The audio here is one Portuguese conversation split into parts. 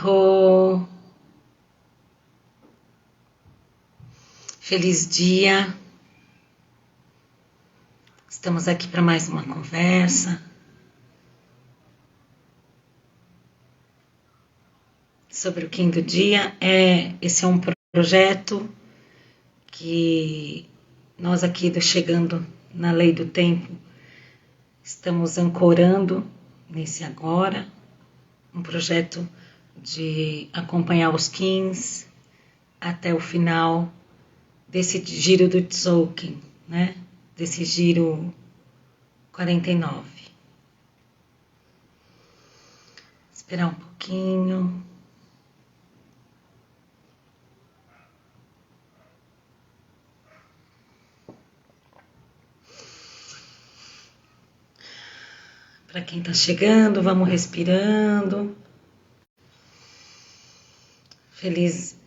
Arro, feliz dia. Estamos aqui para mais uma conversa sobre o Kim do Dia. Esse é um projeto que nós aqui do Chegando na Lei do Tempo estamos ancorando nesse agora, um projeto de acompanhar os Kins até o final desse giro do Tzolk'in, né? Desse giro 49. Esperar um pouquinho. Para quem está chegando, vamos respirando.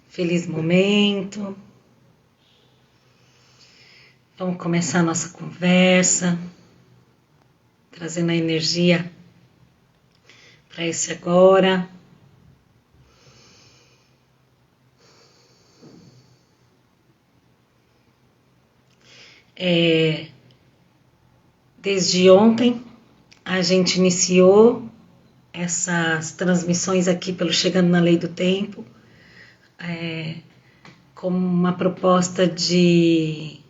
Feliz momento. Vamos começar a nossa conversa, trazendo a energia para esse agora. Desde ontem, a gente iniciou essas transmissões aqui pelo Chegando na Lei do Tempo, como uma proposta de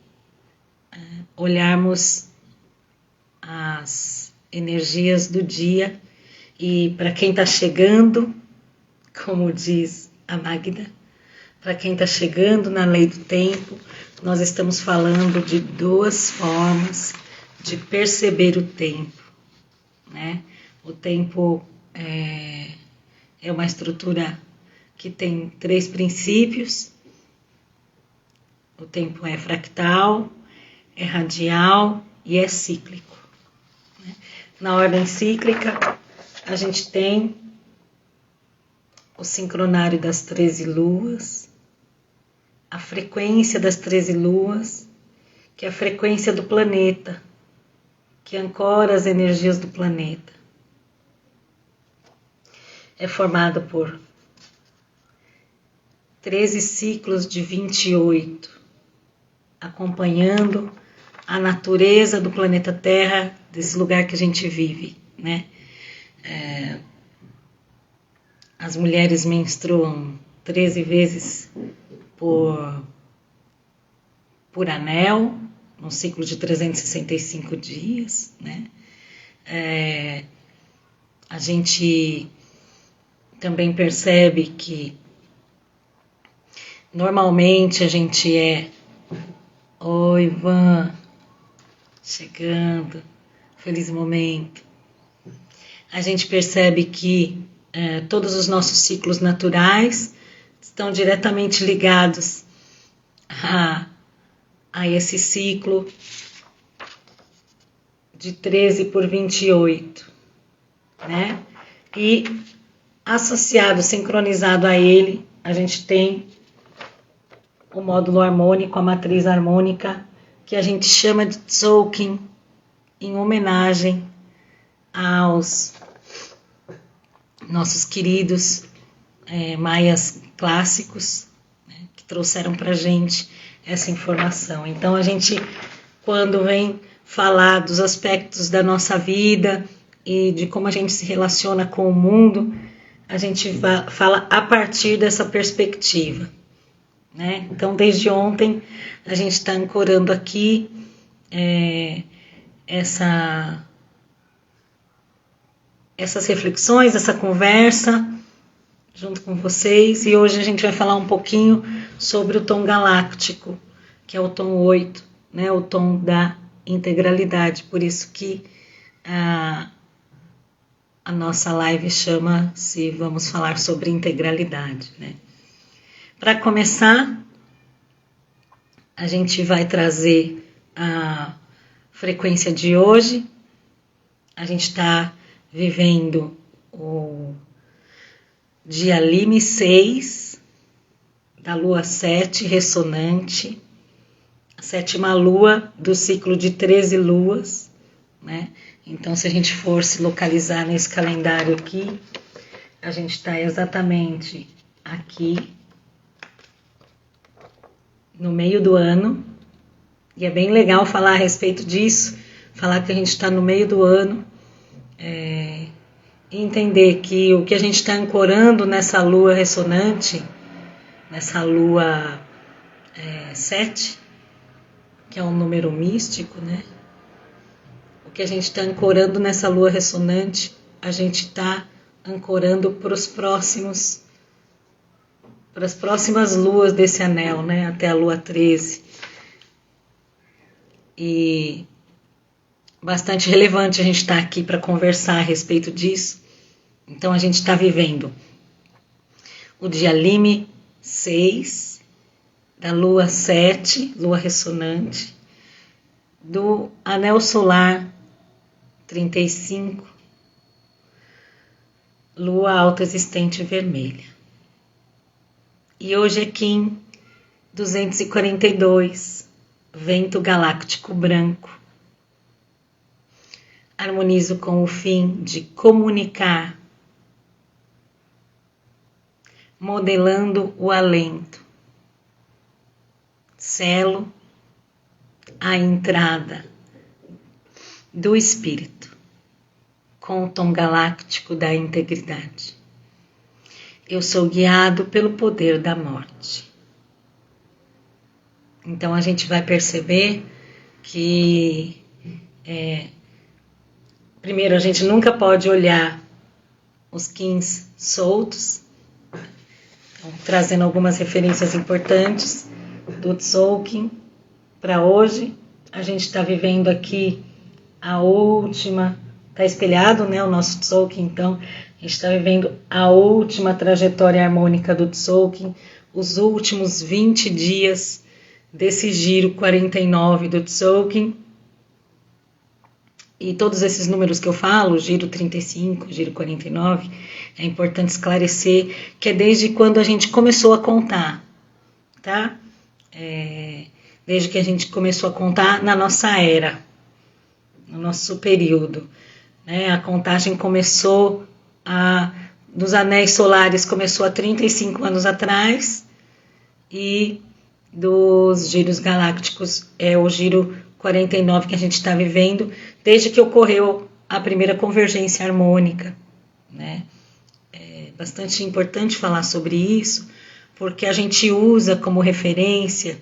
olharmos as energias do dia. E para quem está chegando, como diz a Magda, para quem está chegando na Lei do Tempo, nós estamos falando de duas formas de perceber o tempo, né? O tempo é uma estrutura que tem 3 princípios. O tempo é fractal, é radial e é cíclico, né? Na ordem cíclica, a gente tem o sincronário das 13 luas, a frequência das 13 luas, que é a frequência do planeta, que ancora as energias do planeta. É formado por 13 ciclos de 28, acompanhando a natureza do planeta Terra, desse lugar que a gente vive, né? As mulheres menstruam 13 vezes por anel, num ciclo de 365 dias, né? A gente também percebe que normalmente a gente Oi, Ivan, chegando, feliz momento. A gente percebe que todos os nossos ciclos naturais estão diretamente ligados a esse ciclo de 13 por 28, né? E associado, sincronizado a ele, a gente tem o módulo harmônico, a matriz harmônica, que a gente chama de Tzolk'in, em homenagem aos nossos queridos maias clássicos, né, que trouxeram para a gente essa informação. Então, a gente, quando vem falar dos aspectos da nossa vida e de como a gente se relaciona com o mundo, a gente fala a partir dessa perspectiva, né? Então, desde ontem, a gente está ancorando aqui essas reflexões, essa conversa junto com vocês, e hoje a gente vai falar um pouquinho sobre o tom galáctico, que é o tom 8, né? O tom da integralidade, por isso que a nossa live chama-se Vamos Falar sobre Integralidade, né? Para começar, a gente vai trazer a frequência de hoje. A gente está vivendo o dia Lime 6, da lua 7 ressonante, a 7ª lua do ciclo de 13 luas, né? Então, se a gente for se localizar nesse calendário aqui, a gente está exatamente aqui no meio do ano, e é bem legal falar a respeito disso, falar que a gente está no meio do ano, e entender que o que a gente está ancorando nessa lua ressonante, nessa lua 7, que é um número místico, né? O que a gente está ancorando nessa lua ressonante, a gente está ancorando para as próximas luas desse anel, né? Até a lua 13. E bastante relevante a gente estar aqui para conversar a respeito disso. Então a gente está vivendo o dia Lime 6, da lua 7, lua ressonante, do anel solar 35, lua alta existente vermelha. E hoje é Kim 242, vento galáctico branco. Harmonizo com o fim de comunicar, modelando o alento. Selo a entrada do espírito com o tom galáctico da integridade. Eu sou guiado pelo poder da morte. Então a gente vai perceber que primeiro a gente nunca pode olhar os Kins soltos, então, trazendo algumas referências importantes do Tzolk'in para hoje. A gente está vivendo aqui a última, está espelhado, né, o nosso Tzolk'in, então a gente está vivendo a última trajetória harmônica do Tzolk'in, os últimos 20 dias desse giro 49 do Tzolk'in. E todos esses números que eu falo, giro 35, giro 49, é importante esclarecer que é desde quando a gente começou a contar, tá? Desde que a gente começou a contar na nossa era, no nosso período, né? A contagem começou dos anéis solares começou há 35 anos atrás, e dos giros galácticos é o giro 49 que a gente está vivendo, desde que ocorreu a primeira convergência harmônica, né? É bastante importante falar sobre isso, porque a gente usa como referência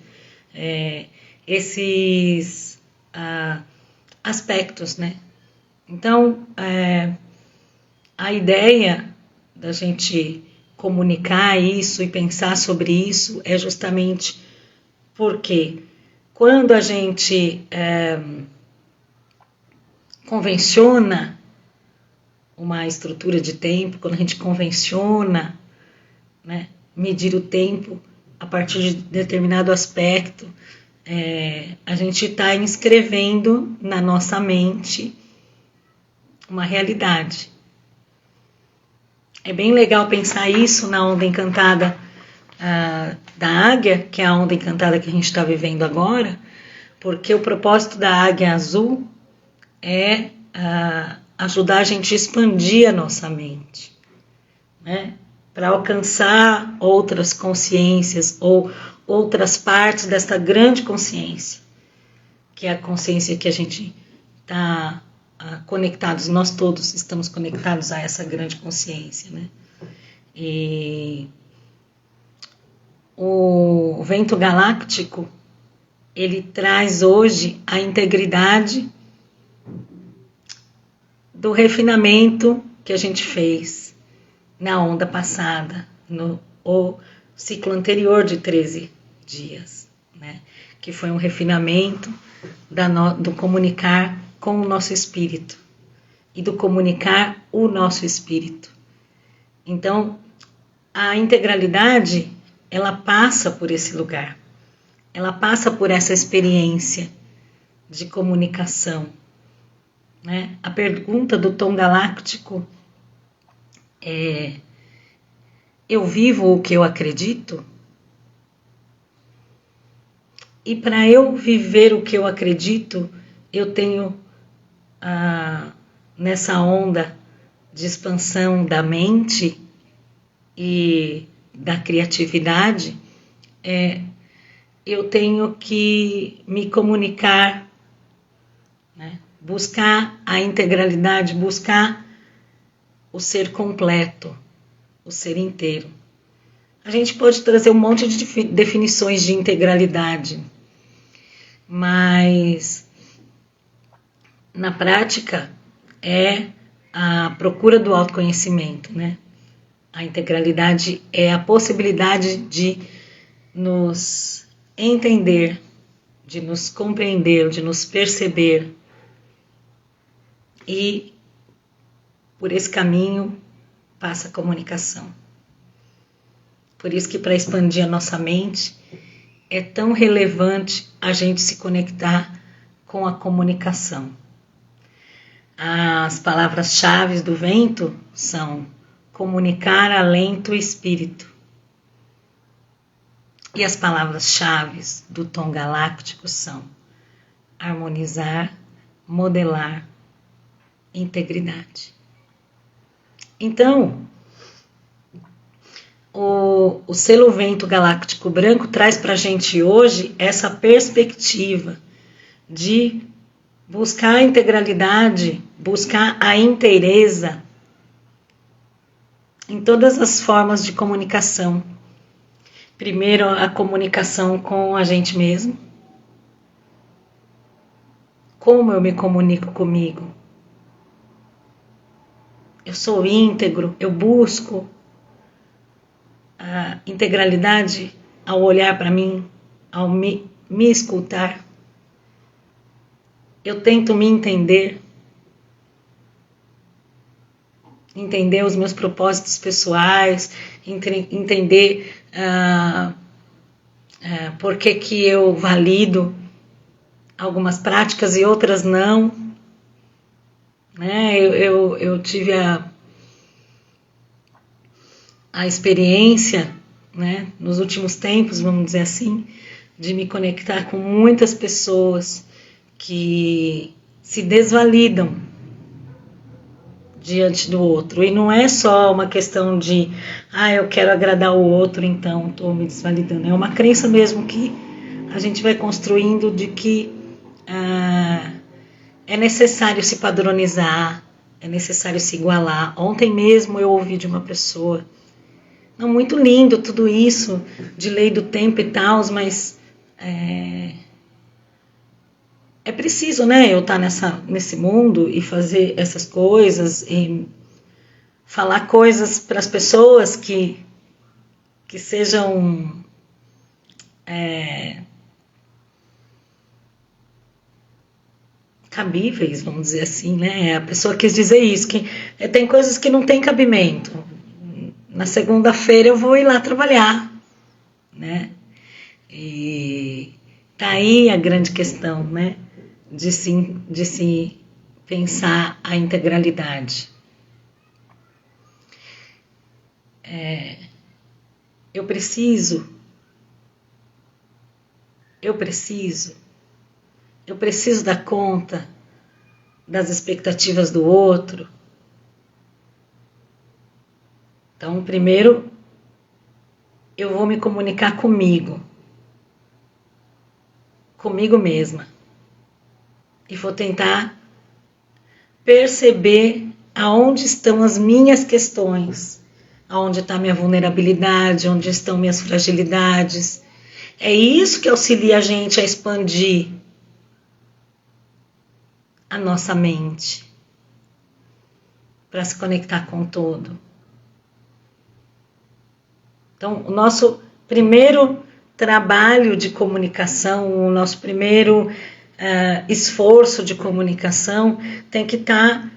esses aspectos, né? Então, a ideia da gente comunicar isso e pensar sobre isso é justamente porque quando a gente convenciona uma estrutura de tempo, quando a gente convenciona, né, medir o tempo a partir de determinado aspecto, a gente está inscrevendo na nossa mente uma realidade. É bem legal pensar isso na onda encantada da águia, que é a onda encantada que a gente está vivendo agora, porque o propósito da águia azul é ajudar a gente a expandir a nossa mente, né? Para alcançar outras consciências ou outras partes desta grande consciência, que é a consciência que a gente está conectados, nós todos estamos conectados a essa grande consciência, né? E o vento galáctico, ele traz hoje a integridade do refinamento que a gente fez na onda passada, no ciclo anterior de 13 dias, né? Que foi um refinamento do comunicar com o nosso espírito e do comunicar o nosso espírito. Então, a integralidade, ela passa por esse lugar, ela passa por essa experiência de comunicação, né? A pergunta do tom galáctico é: eu vivo o que eu acredito? E para eu viver o que eu acredito, eu tenho nessa onda de expansão da mente, e da criatividade, eu tenho que me comunicar, né? Buscar a integralidade, buscar o ser completo, o ser inteiro. A gente pode trazer um monte de definições de integralidade, mas na prática é a procura do autoconhecimento, né? A integralidade é a possibilidade de nos entender, de nos compreender, de nos perceber. E por esse caminho passa a comunicação. Por isso que para expandir a nossa mente é tão relevante a gente se conectar com a comunicação. As palavras-chave do vento são comunicar, alento e espírito. E as palavras-chave do tom galáctico são harmonizar, modelar, integridade. Então, o selo vento galáctico branco traz para a gente hoje essa perspectiva de buscar a integralidade, buscar a inteireza em todas as formas de comunicação. Primeiro, a comunicação com a gente mesmo. Como eu me comunico comigo? Eu sou íntegro, eu busco a integralidade ao olhar para mim, ao me escutar. Eu tento me entender os meus propósitos pessoais, entender por que eu valido algumas práticas e outras não. Né? Eu tive a experiência, né, nos últimos tempos, vamos dizer assim, de me conectar com muitas pessoas que se desvalidam diante do outro. E não é só uma questão de eu quero agradar o outro, então estou me desvalidando. É uma crença mesmo que a gente vai construindo de que é necessário se padronizar, é necessário se igualar. Ontem mesmo eu ouvi de uma pessoa, não, muito lindo tudo isso, de lei do tempo e tal, mas é preciso, né, eu estar nesse mundo e fazer essas coisas e falar coisas para as pessoas que sejam cabíveis, vamos dizer assim, né? A pessoa quis dizer isso, que tem coisas que não tem cabimento. Na segunda-feira eu vou ir lá trabalhar, né? E tá aí a grande questão, né? De se pensar a integralidade. Eu preciso dar conta das expectativas do outro. Então, primeiro, eu vou me comunicar comigo mesma. E vou tentar perceber aonde estão as minhas questões, aonde está minha vulnerabilidade, onde estão minhas fragilidades. É isso que auxilia a gente a expandir a nossa mente para se conectar com o todo. Então, o nosso primeiro trabalho de comunicação, o nosso primeiro esforço de comunicação tem que estar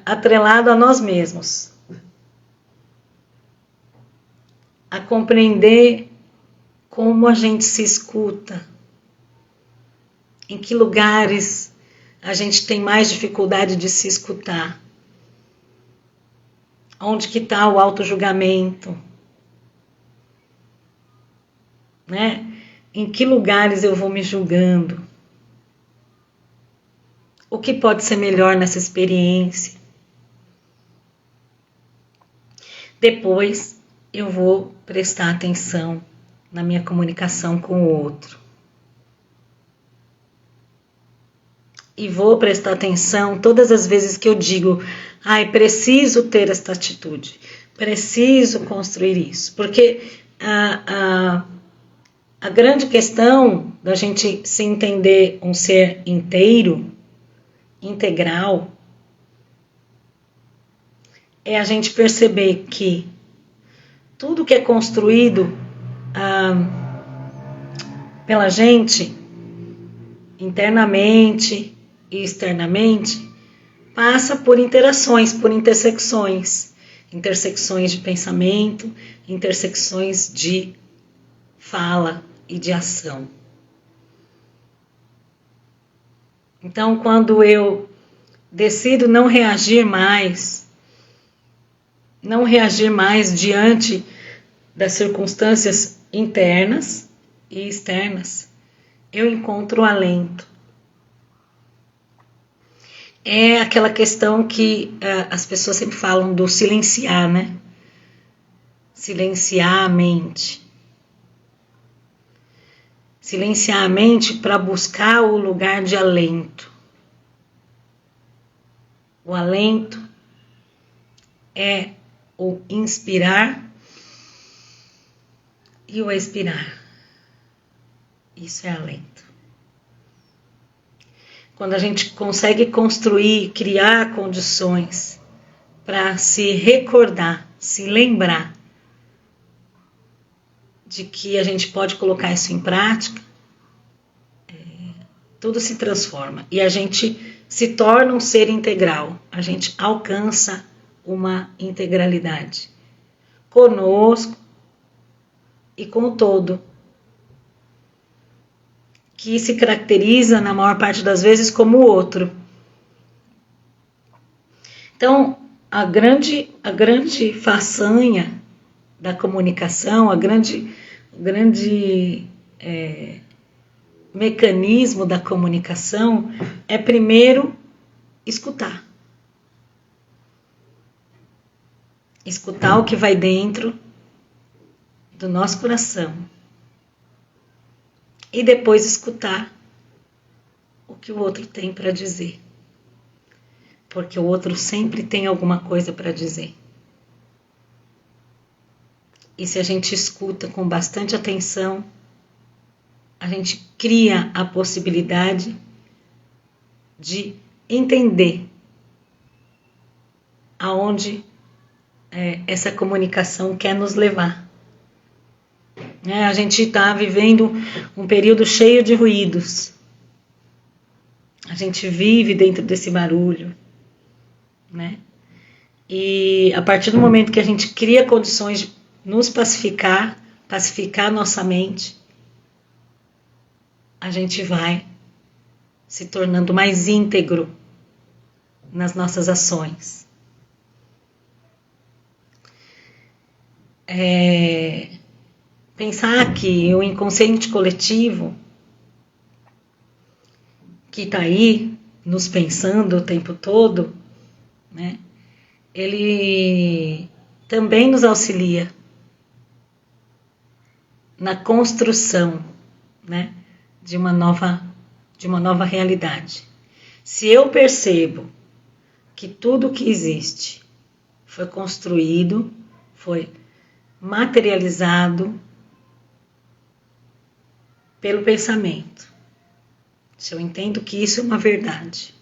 atrelado a nós mesmos. A compreender como a gente se escuta, em que lugares a gente tem mais dificuldade de se escutar, onde que está o autojulgamento, né? Em que lugares eu vou me julgando, o que pode ser melhor nessa experiência. Depois eu vou prestar atenção na minha comunicação com o outro. E vou prestar atenção todas as vezes que eu digo, preciso ter esta atitude, preciso construir isso. Porque a grande questão da gente se entender um ser inteiro, integral, é a gente perceber que tudo que é construído pela gente, internamente e externamente, passa por interações, por intersecções de pensamento, intersecções de fala e de ação. Então, quando eu decido não reagir mais diante das circunstâncias internas e externas, eu encontro alento. É aquela questão que as pessoas sempre falam do silenciar, né? Silenciar a mente. Silenciar a mente para buscar o lugar de alento. O alento é o inspirar e o expirar. Isso é alento. Quando a gente consegue construir, criar condições para se recordar, se lembrar de que a gente pode colocar isso em prática, tudo se transforma e a gente se torna um ser integral, a gente alcança uma integralidade conosco e com o todo, que se caracteriza na maior parte das vezes como o outro. Então, a grande façanha da comunicação, o grande mecanismo da comunicação é primeiro escutar. Escutar o que vai dentro do nosso coração. E depois escutar o que o outro tem para dizer. Porque o outro sempre tem alguma coisa para dizer. E se a gente escuta com bastante atenção, a gente cria a possibilidade de entender aonde essa comunicação quer nos levar. A gente está vivendo um período cheio de ruídos. A gente vive dentro desse barulho, né? E a partir do momento que a gente cria condições de nos pacificar nossa mente, a gente vai se tornando mais íntegro nas nossas ações. Pensar que o inconsciente coletivo, que está aí nos pensando o tempo todo, né, ele também nos auxilia na construção, né, de uma nova realidade. Se eu percebo que tudo que existe foi construído, foi materializado pelo pensamento, se eu entendo que isso é uma verdade,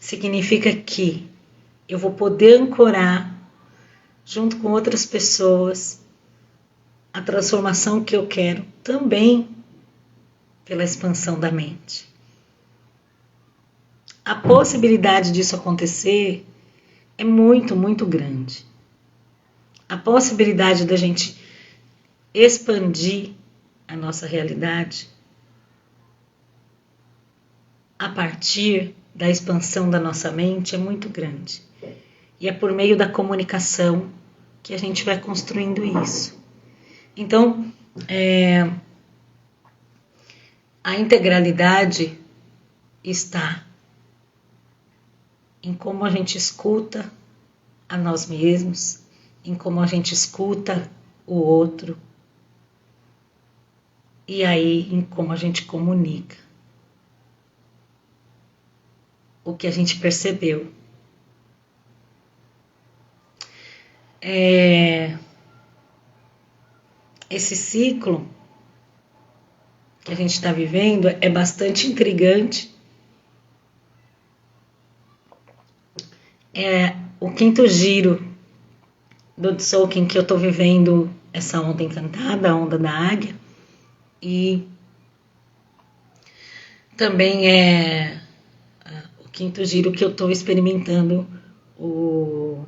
significa que eu vou poder ancorar, junto com outras pessoas, a transformação que eu quero também pela expansão da mente. A possibilidade disso acontecer é muito, muito grande. A possibilidade da gente expandir a nossa realidade a partir da expansão da nossa mente é muito grande. E é por meio da comunicação que a gente vai construindo isso. Então, a integralidade está em como a gente escuta a nós mesmos, em como a gente escuta o outro e aí em como a gente comunica o que a gente percebeu. Esse ciclo que a gente está vivendo é bastante intrigante. É o quinto giro do Tzolk'in que eu estou vivendo essa onda encantada, a onda da águia, e também é o quinto giro que eu estou experimentando o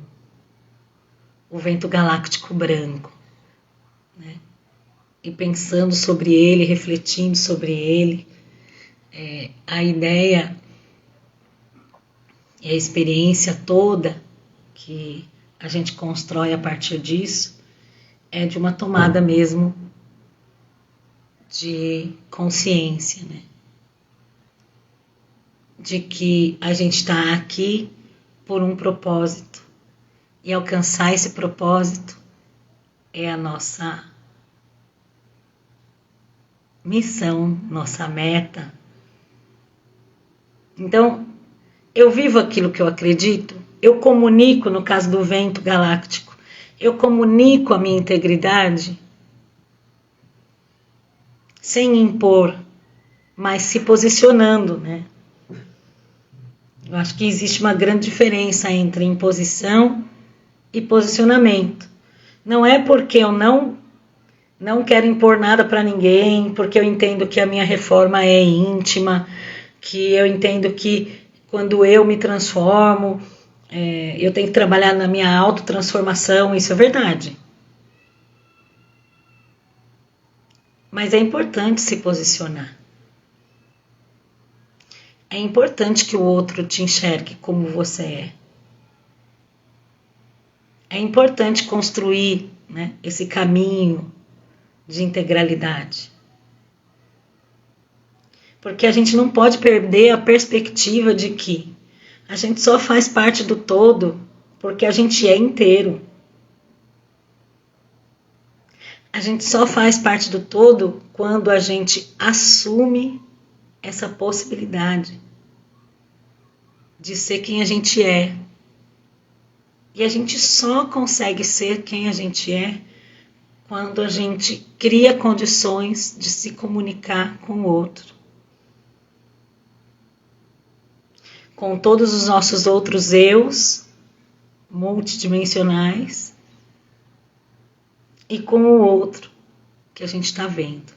vento galáctico branco, né? E pensando sobre ele, refletindo sobre ele, a ideia e a experiência toda que a gente constrói a partir disso é de uma tomada mesmo de consciência, né? De que a gente está aqui por um propósito e alcançar esse propósito é a nossa missão, nossa meta. Então, eu vivo aquilo que eu acredito, eu comunico, no caso do vento galáctico, eu comunico a minha integridade sem impor, mas se posicionando, né? Eu acho que existe uma grande diferença entre imposição e posicionamento. Não é porque eu não quero impor nada para ninguém, porque eu entendo que a minha reforma é íntima, que eu entendo que quando eu me transformo, eu tenho que trabalhar na minha autotransformação, isso é verdade. Mas é importante se posicionar. É importante que o outro te enxergue como você é. É importante construir, né, esse caminho de integralidade. Porque a gente não pode perder a perspectiva de que a gente só faz parte do todo porque a gente é inteiro. A gente só faz parte do todo quando a gente assume essa possibilidade de ser quem a gente é. E a gente só consegue ser quem a gente é quando a gente cria condições de se comunicar com o outro. Com todos os nossos outros eus multidimensionais e com o outro que a gente está vendo.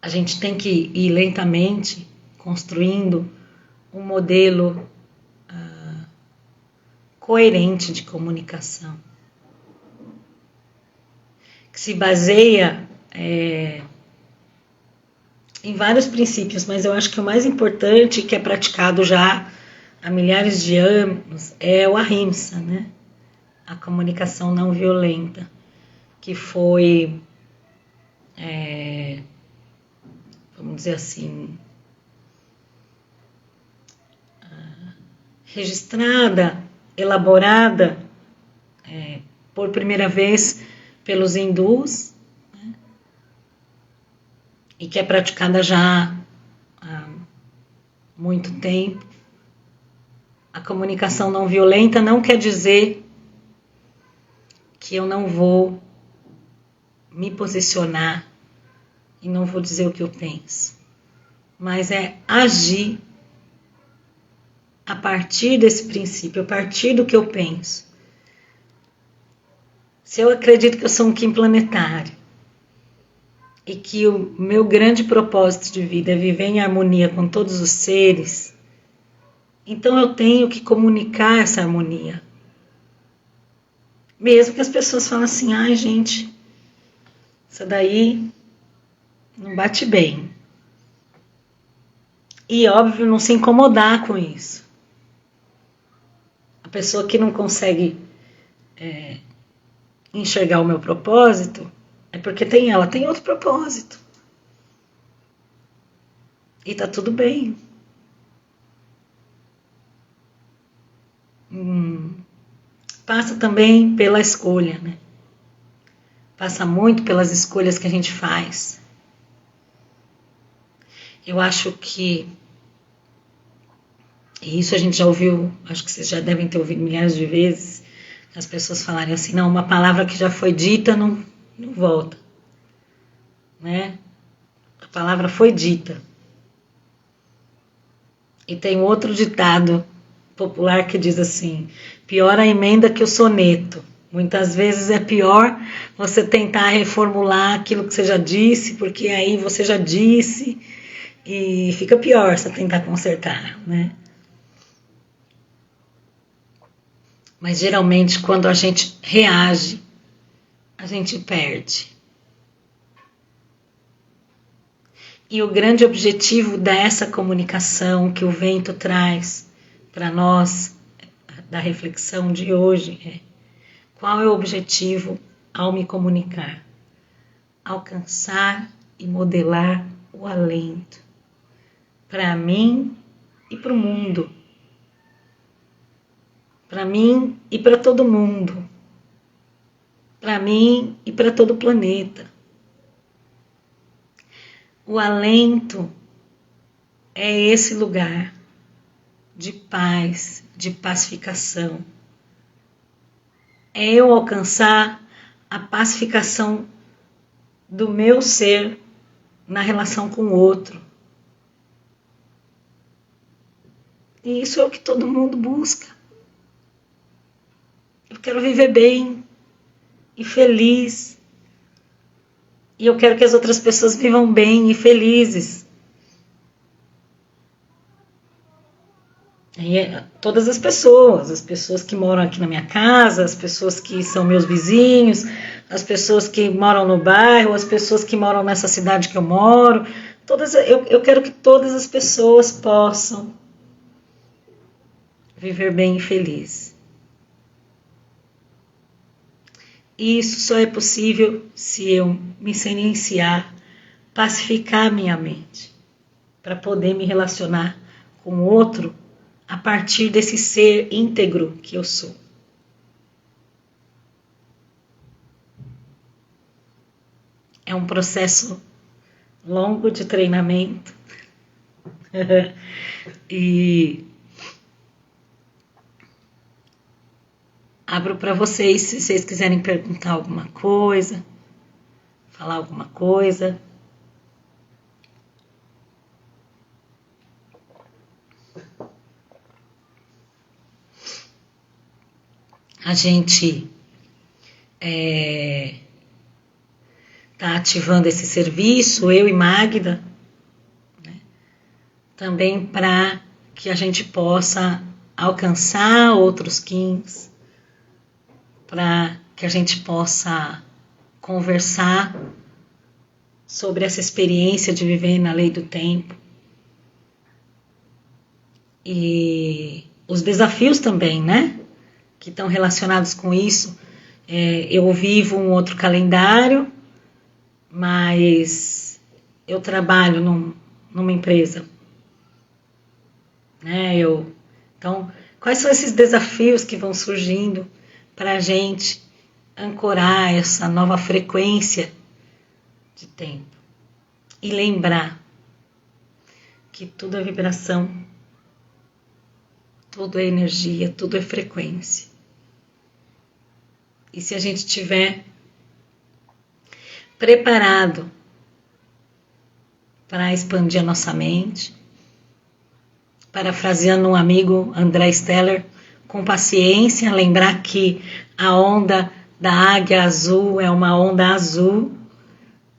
A gente tem que ir lentamente construindo um modelo coerente de comunicação, que se baseia em vários princípios, mas eu acho que o mais importante, que é praticado já há milhares de anos, é o Ahimsa, né? A comunicação não violenta, que foi, vamos dizer assim, registrada, elaborada por primeira vez pelos hindus, né? E que é praticada já há muito tempo. A comunicação não violenta não quer dizer que eu não vou me posicionar e não vou dizer o que eu penso, mas é agir a partir desse princípio, a partir do que eu penso. Se eu acredito que eu sou um Kim planetário e que o meu grande propósito de vida é viver em harmonia com todos os seres, então eu tenho que comunicar essa harmonia. Mesmo que as pessoas falem assim, ai gente, isso daí não bate bem. E óbvio, não se incomodar com isso. A pessoa que não consegue enxergar o meu propósito é porque ela tem outro propósito. E tá tudo bem. passa também pela escolha, né? Passa muito pelas escolhas que a gente faz. Eu acho que, e isso a gente já ouviu, acho que vocês já devem ter ouvido milhares de vezes, as pessoas falarem assim, não, uma palavra que já foi dita não volta, né? A palavra foi dita. E tem outro ditado popular que diz assim, pior a emenda que o soneto. Muitas vezes é pior você tentar reformular aquilo que você já disse, porque aí você já disse e fica pior você tentar consertar, né? Mas geralmente quando a gente reage, a gente perde. E o grande objetivo dessa comunicação que o vento traz para nós, da reflexão de hoje, é qual é o objetivo ao me comunicar? Alcançar e modelar o alento para mim e para o mundo. Para mim e para todo mundo. Para mim e para todo o planeta. O alento é esse lugar de paz, de pacificação. É eu alcançar a pacificação do meu ser na relação com o outro. E isso é o que todo mundo busca. Eu quero viver bem e feliz. E eu quero que as outras pessoas vivam bem e felizes. E todas as pessoas que moram aqui na minha casa, as pessoas que são meus vizinhos, as pessoas que moram no bairro, as pessoas que moram nessa cidade que eu moro, eu quero que todas as pessoas possam viver bem e feliz. E isso só é possível se eu me silenciar, pacificar minha mente, para poder me relacionar com o outro a partir desse ser íntegro que eu sou. É um processo longo de treinamento e abro para vocês, se vocês quiserem perguntar alguma coisa, falar alguma coisa. A gente está ativando esse serviço, eu e Magda, né, também para que a gente possa alcançar outros Kins, para que a gente possa conversar sobre essa experiência de viver na lei do tempo. E os desafios também, né? Que estão relacionados com isso. Eu vivo um outro calendário, mas eu trabalho numa empresa. Né? Então, quais são esses desafios que vão surgindo para a gente ancorar essa nova frequência de tempo? E lembrar que tudo é vibração, tudo é energia, tudo é frequência. E se a gente estiver preparado para expandir a nossa mente, parafraseando um amigo, André Steller, com paciência, lembrar que a onda da águia azul é uma onda azul,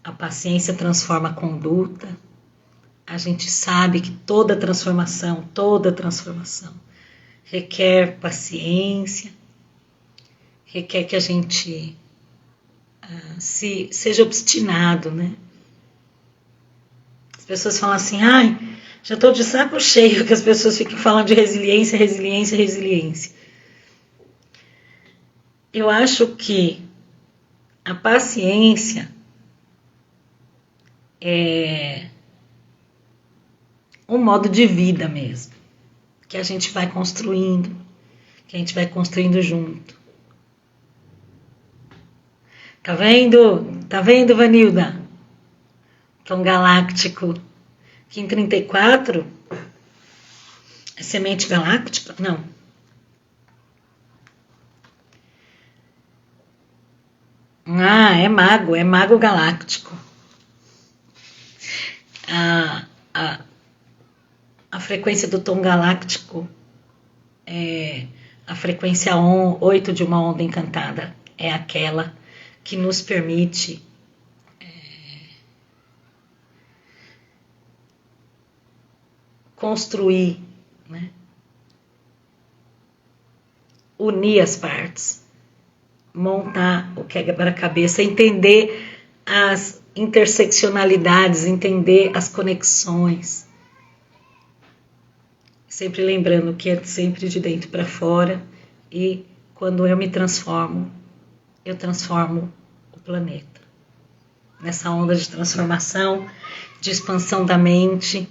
a paciência transforma a conduta. A gente sabe que toda transformação requer paciência, requer que a gente seja obstinado, né? As pessoas falam assim, já estou de saco cheio que as pessoas fiquem falando de resiliência. Eu acho que a paciência é um modo de vida mesmo, que a gente vai construindo junto. Tá vendo? Tá vendo, Vanilda? Tom galáctico. Kim 34 é semente galáctica? Não. Ah, é mago galáctico. A, a, a frequência do tom galáctico é a frequência 8 de uma onda encantada. É aquela que nos permite construir, né? Unir as partes, montar o quebra-cabeça, entender as interseccionalidades, entender as conexões. Sempre lembrando que é sempre de dentro para fora e quando eu me transformo, eu transformo o planeta. Nessa onda de transformação, de expansão da mente,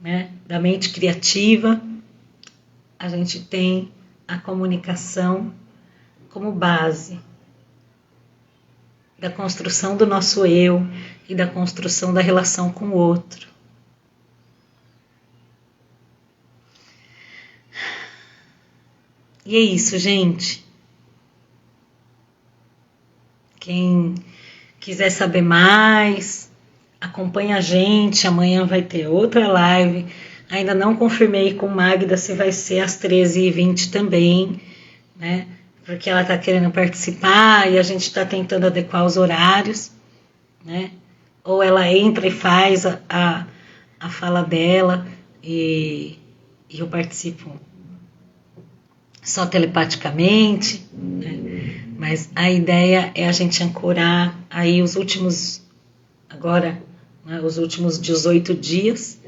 né? Da mente criativa, a gente tem a comunicação como base da construção do nosso eu e da construção da relação com o outro. E é isso, gente. Quem quiser saber mais, acompanha a gente. Amanhã vai ter outra live. Ainda não confirmei com Magda se vai ser às 13h20 também, né? Porque ela está querendo participar e a gente está tentando adequar os horários, né? Ou ela entra e faz a fala dela e eu participo só telepaticamente, né? Mas a ideia é a gente ancorar aí os últimos, agora, né, os últimos 18 dias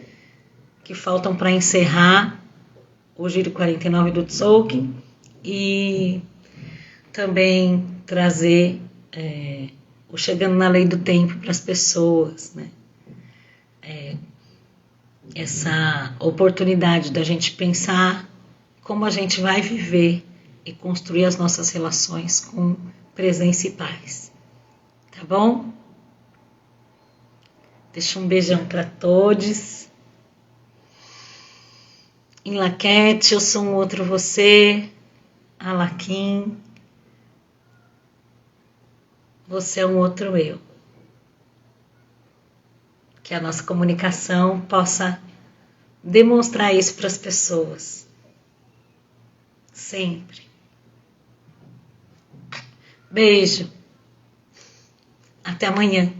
que faltam para encerrar o Giro 49 do Tzolk'in e também trazer o Chegando na Lei do Tempo para as pessoas, né? Essa oportunidade da gente pensar como a gente vai viver e construir as nossas relações com presença e paz. Tá bom? Deixa um beijão para todos. Em Laquete, eu sou um outro você. Alaquim, você é um outro eu. Que a nossa comunicação possa demonstrar isso para as pessoas. Sempre. Beijo. Até amanhã.